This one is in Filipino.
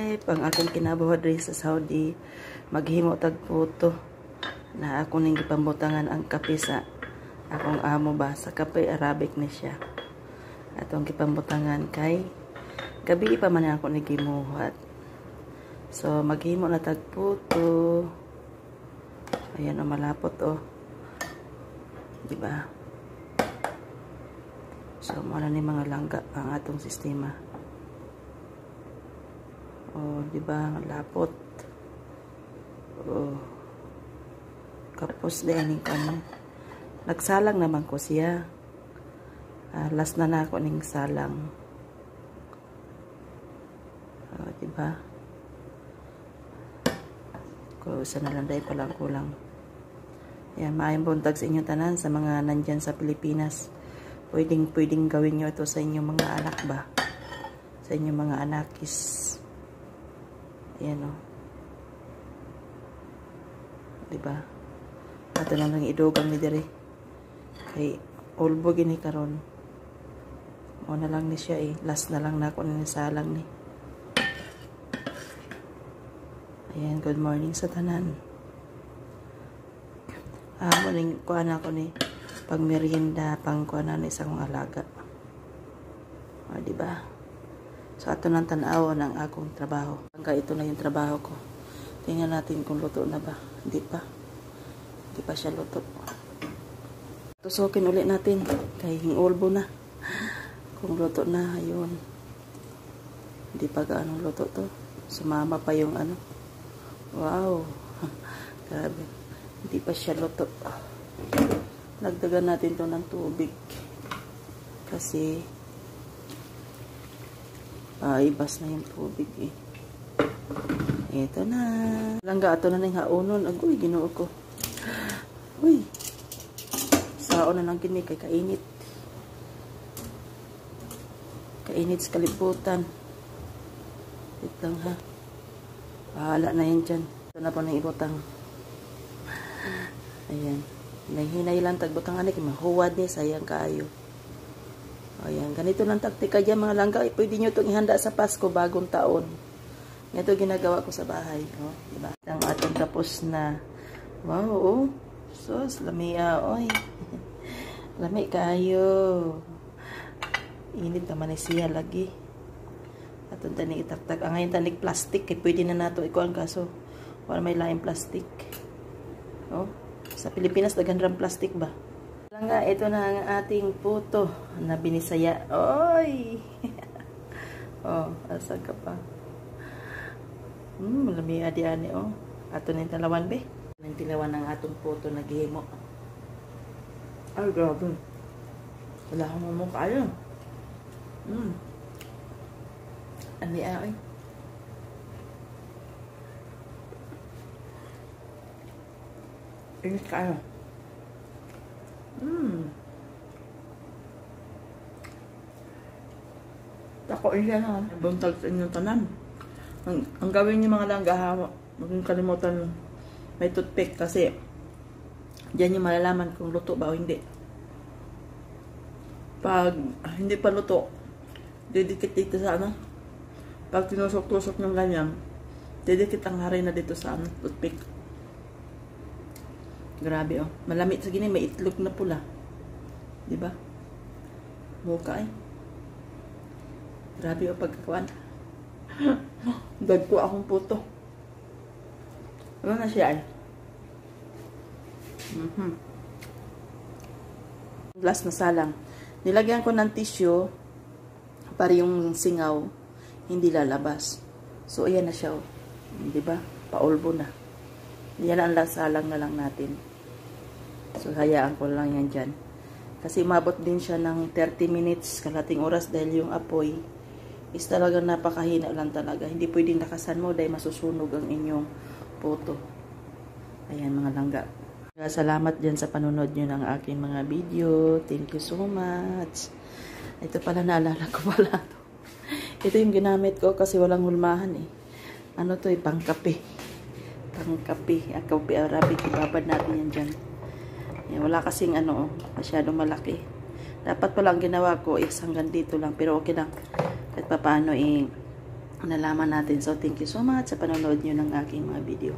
life. Ang akong kinabuhat rin sa Saudi, maghimo tag puto na ako ning gipambutangan ang kape sa akong amo ba, sa kape Arabic na siya. Atong gipambutangan kay gabi pa man ako nagimuhat. So maghimo na tag puto. Ayan o, malapot o. Diba? So muna ni mga langga ang atong sistema. Oh, di ba? Lapot. Oh. Kapos din ko ano. Nagsalang naman ko siya. Last na ako ning salang. Oh, di ba? Ko isa na lang dahil palang kulang. Yan, maayong buntag sa inyong tanan sa mga nandyan sa Pilipinas. Pwedeng gawin nyo ito sa inyong mga anak ba? Sa inyong mga anakis. Ayan o. Diba? Ato na lang idugang ni dire. Kay ulbo gini karon. O na lang ni siya eh. Last na lang na ako ninisalang ni. Ayan, good morning sa tanan. Morning, kuha na ako ni pag merienda, pang kuha na isang alaga. O, diba? So, ato nang tanaw ng akong trabaho. Hanggang ito na yung trabaho ko. Tingnan natin kung luto na ba. Hindi pa. Hindi pa siya luto. Tusukin ulit natin. Kaya hingulbo na. Kung luto na, ayun. Hindi pa gaano luto to. Sumama pa yung ano. Wow. Grabe. Hindi pa siya luto. Nagdagan natin to ng tubig. Kasi ibas na yung tubig eh. Ito na. Langga ato na ng haunon. Agoy, ginoo ko. Uy. Saon na lang kini kay kainit. Kainit sa kalibutan. Wait lang ha. Bahala na yan dyan. Ito na po na ibutang. Ayan. Nahinay lang tagbutang anik. Mahuwad ni. Sayang kaayo. Ayan, ganito lang taktika dyan mga langga. Pwede nyo itong ihanda sa Pasko, bagong taon. Ito ginagawa ko sa bahay. Oh, diba? Ang atong tapos na. Wow, oh. Sus, lamia, oy. Lami kayo. Init naman siya lagi. Atong tanig itaktak. Ang ngayon tanig plastic. Eh, pwede na nato ikuan kaso. Wala may laing plastic. Oh, sa Pilipinas, dagandrang plastic ba? Nga, ito na ang ating puto na binisaya. Oy! Oh, asag ka pa. Malami adi-ani, oh. Ato na yung talawan, be. Yung tilawan ng atong puto na gihimo. Ay, grabe. Wala akong mumukha yun. Ani, ay. Init kayo. Ako siya na. Buntag sa inyong tanan. Ang gawin niyo mga langga, maging kalimutan may toothpick kasi diyan yung malalaman kung luto ba o hindi. Pag hindi pa luto, didikit dito sa ano. Pag tinusok-tusok ng ganyan, didikit ang hari na dito sa ano, toothpick. Grabe oh. Malamit sa gini, may itlog na pula. Diba? Mukha eh. Grabe oh pagkakuan. Dagko akong puto. Ano na siya eh? Last na salang. Nilagyan ko ng tissue para yung singaw hindi lalabas. So ayan na siya oh. Diba? Paulbo na. Yan ang salang na lang natin. So, hayaan ko lang yan dyan. Kasi umabot din siya ng 30 minutes, kalating oras dahil yung apoy is talagang napakahina lang talaga. Hindi pwedeng lakasan mo dahil masusunog ang inyong puto. Ayan mga langga. Salamat dyan sa panunod nyo ng aking mga video. Thank you so much. Ito pala, naalala ko pala to. Ito yung ginamit ko kasi walang hulmahan eh. Ano to eh, pangkape. Pangkape. Kape Arabic. Ibabad natin yan dyan. Yan, wala kasing ano, masyadong malaki. Dapat palang ginawa ko is hanggang dito lang. Pero okay lang. Kahit paano nalaman natin. So, thank you so much sa panonood nyo ng aking mga video.